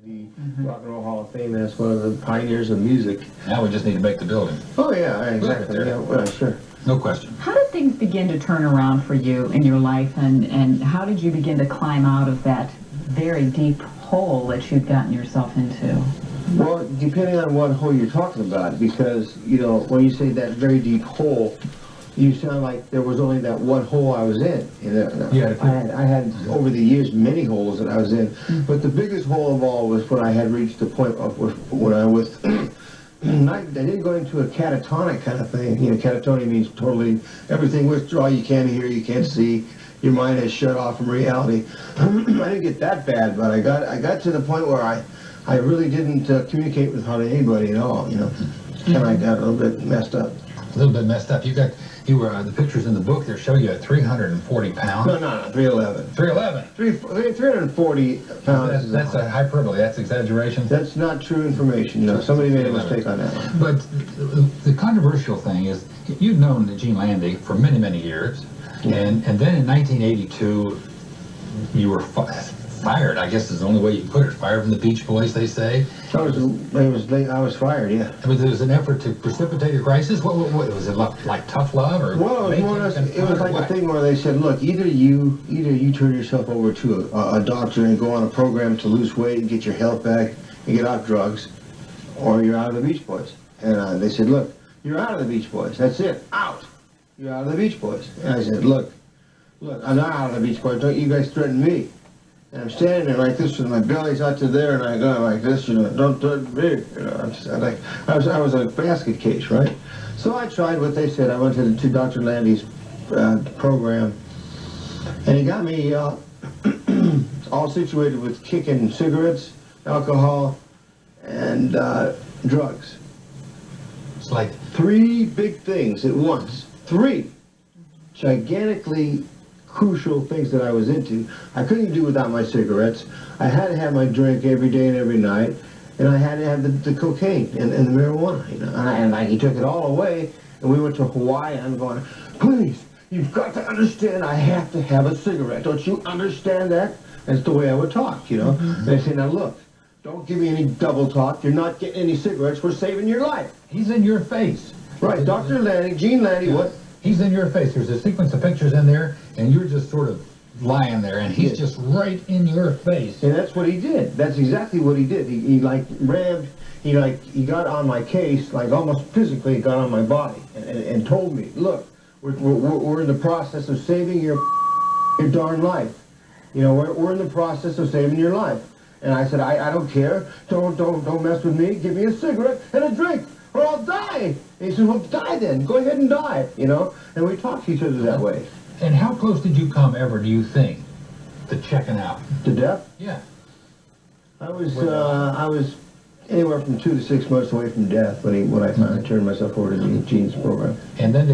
The Rock and Roll Hall of Fame, and that's one of the pioneers of music. Now we just need to make the building. Oh yeah, exactly. Yeah, well, sure. No question. How did things begin to turn around for you in your life, and how did you begin to climb out of that very deep hole that you'd gotten yourself into? Well, depending on what hole you're talking about, because, you know, when you say that very deep hole, you sound like there was only that one hole I was in. You know, Yeah. I had over the years many holes that I was in, but the biggest hole of all was when I had reached the point of when I was. I didn't go into a catatonic kind of thing. You know, catatonic means totally everything withdraw. You can't hear, you can't see. Your mind has shut off from reality. I didn't get that bad, but I got to the point where I really didn't communicate with hardly anybody at all. You know, and I got a little bit messed up. A little bit messed up. You were the pictures in the book there show you at 340 pounds. No, 311. 311. 340 pounds. That's a hyperbole. That's exaggeration. That's not true information. You know, somebody made a mistake on that one. But the controversial thing is, you've known Gene Landy for many, many years, and then in 1982, you were fired. I guess is the only way you can put it. Fired from the Beach Boys, they say. I was fired. Yeah. But there was an effort to precipitate a crisis. What was it like? Tough love, or well, it was like a thing where they said, look, either you turn yourself over to a doctor and go on a program to lose weight and get your health back and get off drugs, or you're out of the Beach Boys. And they said, look, you're out of the Beach Boys. That's it. Out. You're out of the Beach Boys. And I said, look, I'm not out of the Beach Boys. Don't you guys threaten me. And I'm standing there like this with my belly's out to there, and I go like this, you know, don't threaten me. You know, I was a basket case, right? So I tried what they said. I went to Dr. Landy's program, and he got me all situated with kicking cigarettes, alcohol, and drugs. It's like 3 big things at once. 3 gigantically crucial things that I was into. I couldn't do without my cigarettes. I had to have my drink every day and every night, and I had to have the cocaine and the marijuana. You know, and he took it all away, and we went to Hawaii, and I'm going, please, you've got to understand I have to have a cigarette. Don't you understand that? That's the way I would talk, you know. They say, now look, don't give me any double talk. You're not getting any cigarettes. We're saving your life. he's in your face. Right, Dr. Landy, Gene Landy, what? He's in your face. There's a sequence of pictures in there, and you're just sort of lying there, and he's just right in your face. And that's what he did. That's exactly what he did. He like rammed, he got on my case, like almost physically got on my body, and told me, look, we're in the process of saving your darn life. You know, we're in the process of saving your life. And I said, I don't care. Don't mess with me. Give me a cigarette and a drink, or I'll die. And he said, well, die then. Go ahead and die, you know. And we talked to each other that way. And how close did you come ever, do you think, to checking out? To death? Yeah. I was anywhere from 2 to 6 months away from death when I finally turned myself over to Gene's program. And then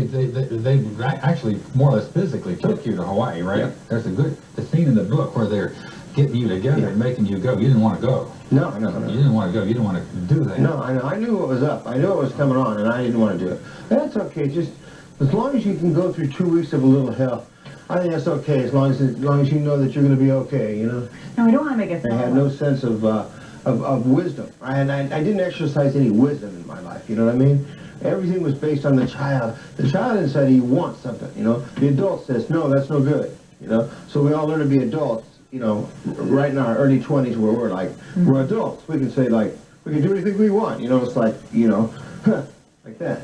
they actually more or less physically took you to Hawaii, right? Yeah. There's the scene in the book where they're getting you together and making you go. You didn't want to go. No. You didn't want to go. You didn't want to do that. No, I know. I knew what was up. I knew what was coming on, and I didn't want to do it. That's okay. Just as long as you can go through 2 weeks of a little hell, I think that's okay. As long as you know that you're going to be okay, you know. No, we don't want to make it. I had no sense of wisdom. I didn't exercise any wisdom in my life. You know what I mean? Everything was based on the child. The child inside, he wants something. You know. The adult says, no, that's no good. You know. So we all learn to be adults. You know, right in our early 20s, where we're like, we're adults. We can say, like, we can do anything we want. You know, it's like, you know, like that.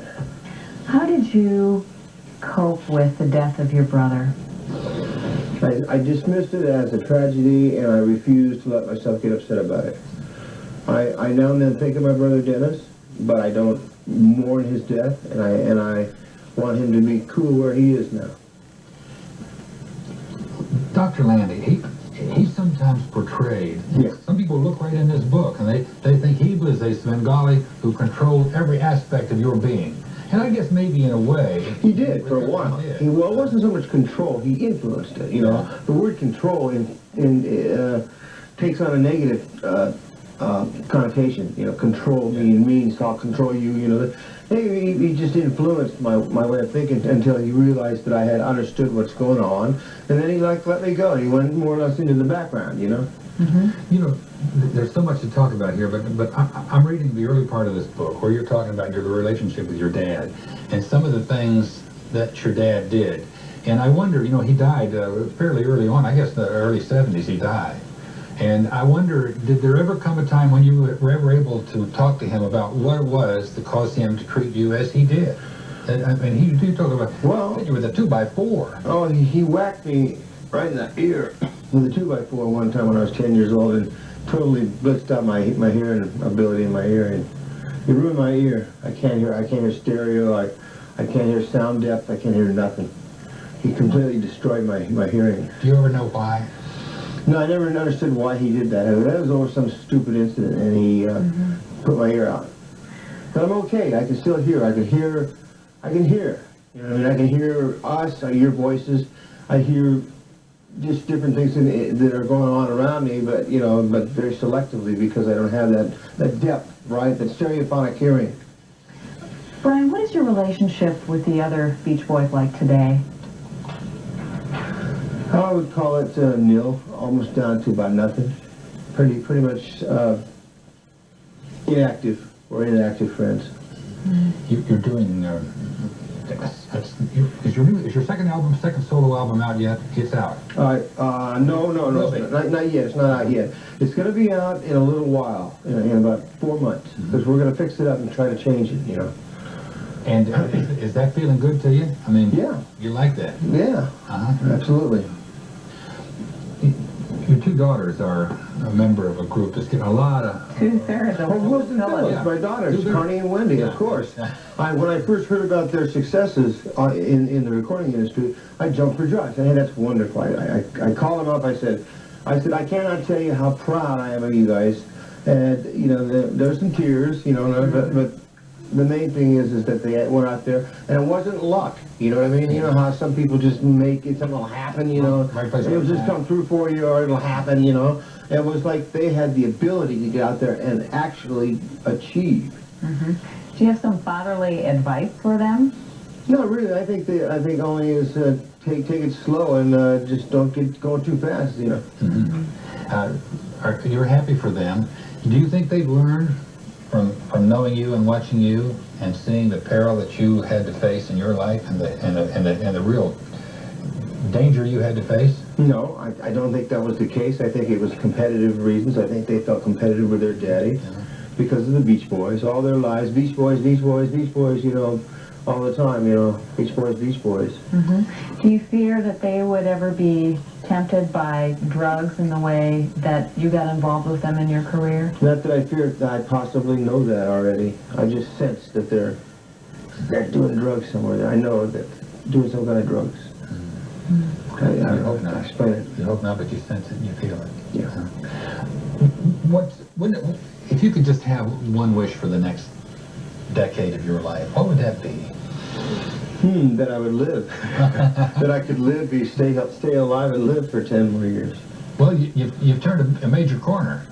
How did you cope with the death of your brother? I dismissed it as a tragedy, and I refused to let myself get upset about it. I now and then think of my brother Dennis, but I don't mourn his death, and I want him to be cool where he is now. Dr. Landy, he's sometimes portrayed. Yeah. Some people look right in this book, and they think he was a Svengali who controlled every aspect of your being. And I guess maybe in a way... He did, for a while. Well, it wasn't so much control. He influenced it, you know. The word control takes on a negative connotation. You know, control means I'll control you, you know. He just influenced my way of thinking until he realized that I had understood what's going on. And then he, like, let me go. He went more or less into the background, you know. You know, there's so much to talk about here, but I'm reading the early part of this book where you're talking about your relationship with your dad and some of the things that your dad did. And I wonder, you know, he died fairly early on. I guess the early 70s he died. And I wonder, did there ever come a time when you were ever able to talk to him about what it was that caused him to treat you as he did? I mean, he talked about, Well, you with a 2x4. oh, he whacked me right in the ear with a 2x4 one time when I was 10 years old and totally blitzed out my hearing ability in my ear. And it ruined my ear. I can't hear stereo. I can't hear sound depth. I can't hear nothing. He completely destroyed my hearing. Do you ever know why? No, I never understood why he did that. That was over some stupid incident, and he put my ear out. But I'm okay. I can still hear. I can hear. You know, I mean, I can hear us. I hear voices. I hear just different things that are going on around me, but you know, but very selectively because I don't have that depth, right? That stereophonic hearing. Brian, what is your relationship with the other Beach Boys like today? I would call it nil, almost down to about nothing. Pretty much inactive. We're inactive friends. You're doing. Is your second solo album out yet? It's out. No, Really? not yet. It's not out yet. It's going to be out in a little while, in about 4 months, because we're going to fix it up and try to change it, you know. And is that feeling good to you? I mean, Yeah. You like that? Yeah, absolutely. Your two daughters are a member of a group that's getting a lot of... 2/3 of Oh, Wilson Phillips, Yeah. my daughters, 2/3. Connie and Wendy, of course. When I first heard about their successes in the recording industry, I jumped for joy. I said, hey, that's wonderful. I called them up. I said, I cannot tell you how proud I am of you guys. And, you know, there's some tears, you know, but the main thing is that they went out there, and it wasn't luck. You know what I mean? You know how some people just make it, something will happen, you know. Right place, It'll right just time. come through for you, or it'll happen, you know. It was like they had the ability to get out there and actually achieve. Do you have some fatherly advice for them? No, really, I think only is take it slow and just don't get going too fast, you know. You're happy for them. Do you think they've learned from knowing you and watching you and seeing the peril that you had to face in your life and the real danger you had to face? No, I don't think that was the case. I think it was competitive reasons. I think they felt competitive with their daddy because of the Beach Boys. All their lives, Beach Boys, Beach Boys, Beach Boys, you know, all the time, you know, Beach Boys, Beach Boys. Do you fear that they would ever be tempted by drugs in the way that you got involved with them in your career? Not that I fear, I possibly know that already. I just sense that they're doing drugs somewhere. I know that doing some kind of drugs. I hope not. Explain it. You hope not, but you sense it and you feel it. Yeah. If you could just have one wish for the next decade of your life, what would that be? That I would live. That I could live, stay alive and live for 10 more years. Well, you've turned a major corner,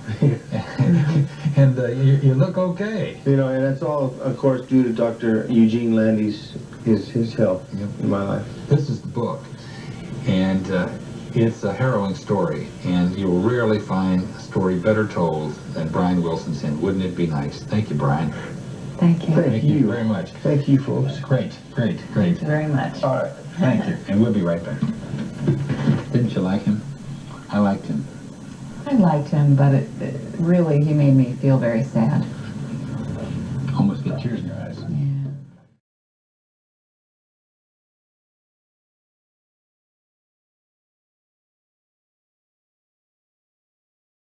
and you look okay. You know, and that's all, of course, due to Dr. Eugene Landy's his help in my life. This is the book, and it's a harrowing story, and you'll rarely find a story better told than Brian Wilson's in Wouldn't It Be Nice? Thank you, Brian. Thank you. Thank you very much. Thank you, folks. Great. Thank you very much. All right. Thank you. And we'll be right back. Didn't you like him? I liked him. I liked him, but really, he made me feel very sad. Almost get tears in your eyes.